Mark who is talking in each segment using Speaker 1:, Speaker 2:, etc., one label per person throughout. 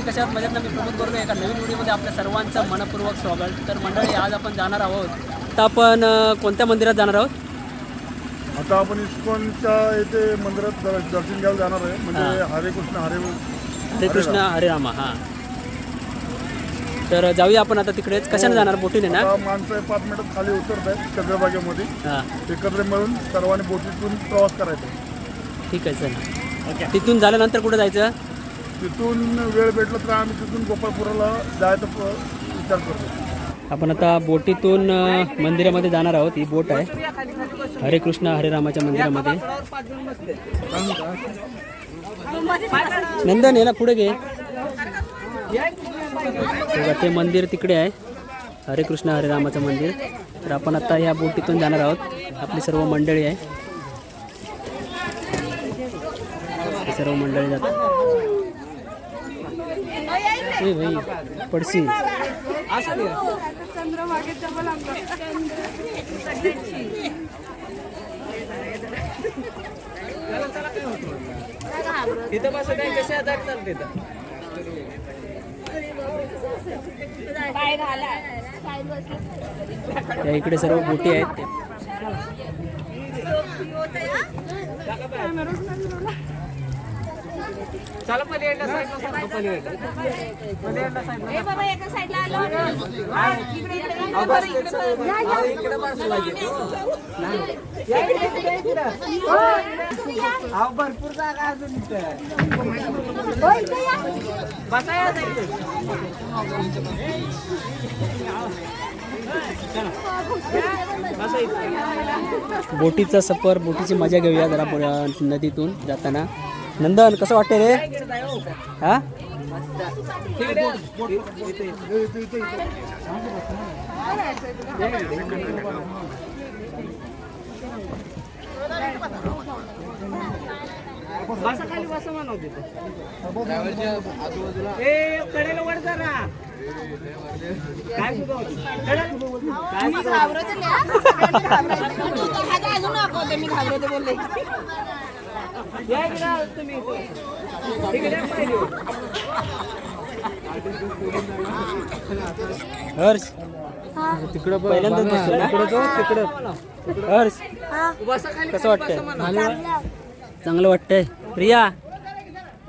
Speaker 1: कशा आहात? मजेत ना? मी प्रमोद बोरगे एका नवीन व्हिडिओमध्ये आपल्या सर्वांचं मनपूर्वक स्वागत. तर मंडळी, आज आपण जाणार आहोत. तर आपण कोणत्या मंदिरात जाणार आहोत?
Speaker 2: आता आपण इस्कॉनच्या इथे मंदिरात दर्शन घ्यायला जाणार आहे. म्हणजे हरे कृष्ण
Speaker 1: हरे रामा. हां, तर जाऊया आपण आता तिकडेच. कशाने जाणार? बोटीने ना?
Speaker 2: माणसं 5 मिनिटात खाली उतरत आहेत चंद्रभागेमध्ये.
Speaker 1: हां,
Speaker 2: एकत्र मिळून सर्वांनी बोटीतून प्रवास करायचा.
Speaker 1: ठीक आहे सर. ओके. तिथून झाल्यानंतर कुठं जायचं?
Speaker 2: तिथून वेळ भेटला तर आम्ही तिथून गोपाळपुराला जायचा विचार करतो.
Speaker 1: आपण आता बोटीतून मंदिरामध्ये जाणार आहोत. ही बोट आहे हरे कृष्ण हरे रामाच्या मंदिरामध्ये. नंदन आहे ना, पुढे घे. ते मंदिर तिकडे आहे, हरे कृष्ण हरे रामाचं मंदिर. तर आपण आता या बोटीतून जाणार आहोत. आपली सर्व मंडळी आहे, सर्व मंडळी जातात. ए भाई पडसी. त्या इकडे सर्व बोटी आहेत.
Speaker 3: चला पलीकडल्या साईडला पलीकडल्या ए बाबा एका साईडला आलो इकडे भरपूर जागा अजून
Speaker 1: बोटीचा सफर, बोटीची मजा घेऊया जरा नदीतून जाताना. नंदन, कसं वाटते रे? हा,
Speaker 3: बसा खाली बसा म्हणू देतो. ए कडेला वर जरा. काय सुद्धा होती काय घाबरते अजून आपण मी घाबरते बोलले. तुम्ही
Speaker 1: हर्ष तिकडं पहिल्यांदाच बसलो ना. तिकडं जाऊ, तिकडं. हर्ष कसं वाटतंय? चांगलं वाटतंय. प्रिया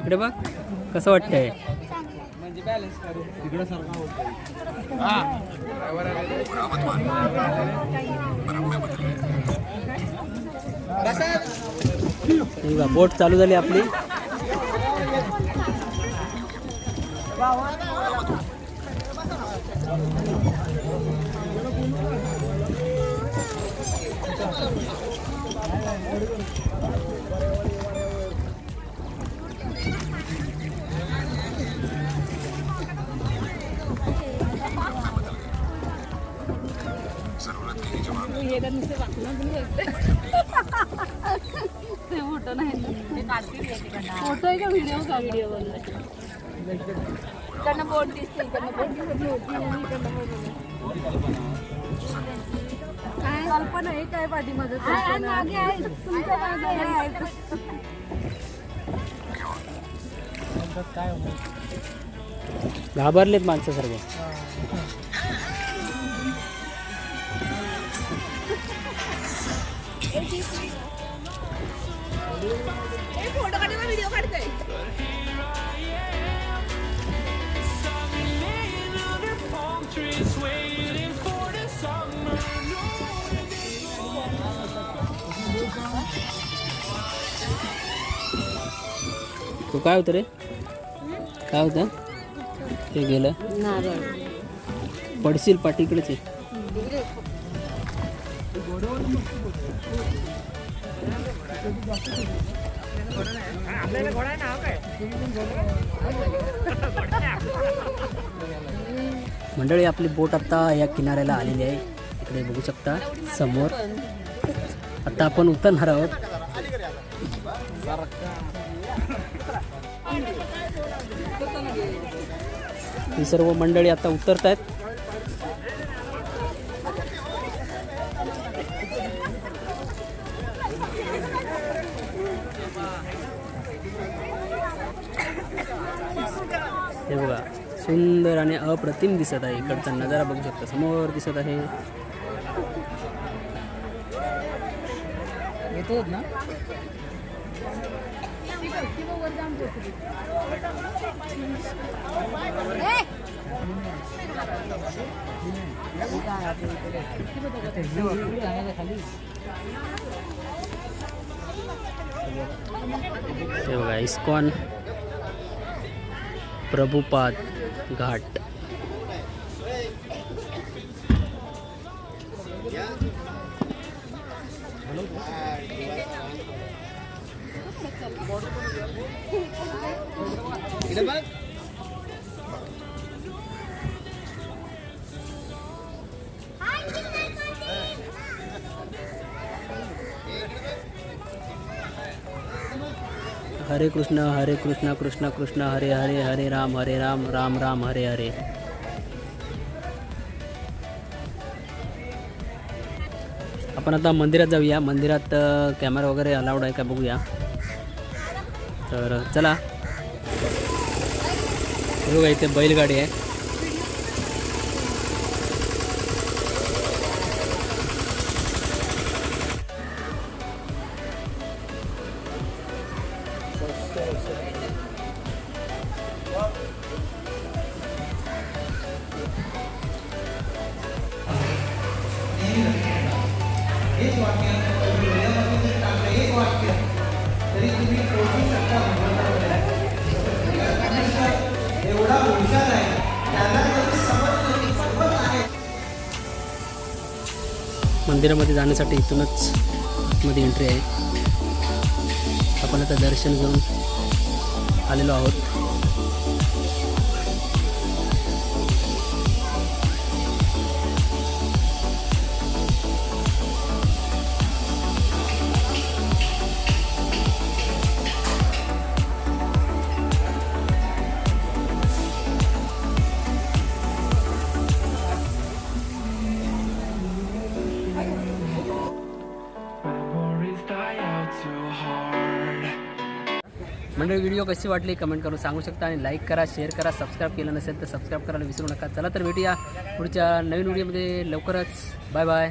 Speaker 1: इकडे बघ, कसं वाटतंय? बोट चालू झाली आपली.
Speaker 4: फोटो नाही, फोटो आहे का व्हिडिओ? का व्हिडिओ बोलला इकडनं बोट दिसते, इकडनं बोट दिसत होती. काय कल्पना आहे काय पाठीमध्ये? मागे आहे, तुमच्या मागे आहे.
Speaker 1: घाबरलेत माणसं सर्व.
Speaker 4: फोटो काढायला व्हिडिओ काढतोय.
Speaker 1: तो काय होतं रे? काय होतं ते? गेलं. पडशील पाठीकडेच आहे. मंडळी, आपली बोट आता या किनाऱ्याला आलेली आहे. इकडे बघू शकता समोर. आता आपण उतरणार आहोत. ही सर्व मंडळी आता उतरत आहेत. हे बघा, सुंदर आणि अप्रतिम दिसत आहे. इकडचा नजारा बघू शकता, समोर दिसत आहे. येतो ना हे बघा इस्कॉन प्रभुपाद घाट. हरे कृष्ण कृष्ण कृष्ण हरे हरे, हरे राम राम राम हरे हरे. आपण आता मंदिरात जाऊया. मंदिरात कॅमेरा वगैरे अलाउड आहे का बघूया. तर चला. हे बघा इथे बैलगाडी आहे. मंदिरामध्ये जाण्यासाठी इथूनच मध्ये एंट्री आहे. आपण आता दर्शन घेऊन आलेलो आहोत. मंडळी व्हिडिओ कशी वाटली कमेंट करून सांगू शकता आणि लाईक करा, शेअर करा. सबस्क्राईब केलं नसेल तर सबस्क्राईब करायला विसरू नका. चला तर भेटूया पुढच्या नवीन व्हिडिओमध्ये लवकरच. Bye bye.